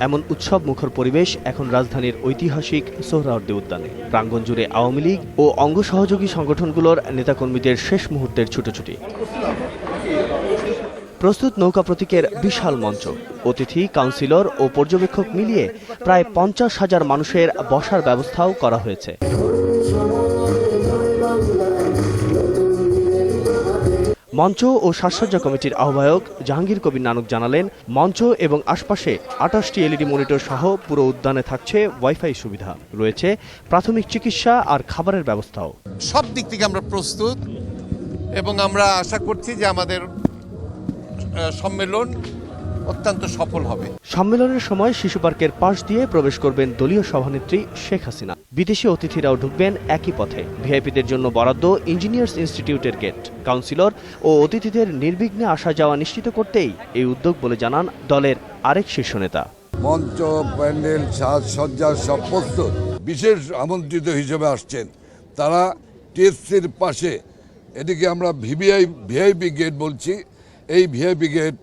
এমন উৎসব মুখর পরিবেশ এখন রাজধানীর ঐতিহাসিক সোহরাওয়ার্দী উদ্যানে। প্রাঙ্গণ জুড়ে আওয়ামী লীগ ও অঙ্গ সহযোগী সংগঠনগুলোর নেতাকর্মীদের শেষ মুহূর্তের ছুটোছুটি। প্রস্তুত নৌকা প্রতীকের বিশাল মঞ্চ, অতিথি, কাউন্সিলর ও পর্যবেক্ষক মিলিয়ে প্রায় 50,000 মানুষের বসার ব্যবস্থাও করা হয়েছে। মঞ্চ ও সাজসজ্জা কমিটির আহ্বায়ক জাহাঙ্গীর কবির নানক জানালেন, মঞ্চ এবং আশপাশে 28টি এলইডি মনিটর সহ পুরো উদ্যানে থাকছে ওয়াইফাই সুবিধা, রয়েছে প্রাথমিক চিকিৎসা আর খাবারের ব্যবস্থাও। সব দিক থেকে আমরা প্রস্তুত এবং আমরা আশা করছি যে আমাদের সম্মেলন অত্যন্ত সফল হবে। সম্মেলনের সময় শিশু পার্কের পাশ দিয়ে প্রবেশ করবেন দলীয় সভানেত্রী শেখ হাসিনা। বিদেশি অতিথিরাও ঢুকবেন একই পথে। ভিআইপিদের জন্য বরাদ্দ ইঞ্জিনিয়ার্স ইনস্টিটিউটের গেট। কাউন্সিলর ও অতিথিদের নির্বিঘ্নে আসা যাওয়া নিশ্চিত করতেই এই উদ্যোগ বলে জানান দলের আরেক শীর্ষ নেতা। মঞ্চ, প্যান্ডেল, সাজসজ্জা সব প্রস্তুত। বিশেষ আমন্ত্রিত হিসেবে আসছেন তারা টিএসসির পাশে, এটিকে আমরা ভিআইপি গেট বলছি, এই ভিআইপি গেট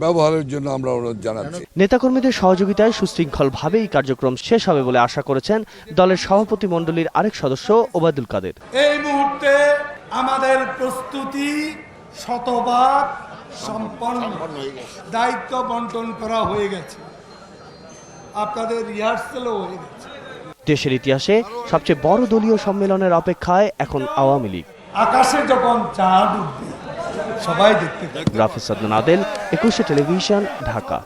ব্যবহারের জন্য আমরা অনুরোধ জানাচ্ছি। নেতাকর্মীদের সহযোগিতায় সুশৃঙ্খলভাবেই কার্যক্রম শেষ হবে বলে আশা করেছেন দলের সভাপতি মণ্ডলীর আরেক সদস্য ওবায়দুল কাদের। এই মুহূর্তে আমাদের প্রস্তুতি শতভাগ সম্পন্ন হয়ে গেছে, দায়িত্ব বন্টন করা হয়ে গেছে, আপনাদের রিহার্সেলও হয়ে গেছে। দেশের ইতিহাসে সবচেয়ে বড় দলীয় সম্মেলনের অপেক্ষায় এখন আওয়ামী লীগ। আকাশে যখন চাঁদ উঠবে সবাই দেখতে পাবে। রাফিজ সাদমান আদেল, 21 টেলিভিশন, ঢাকা।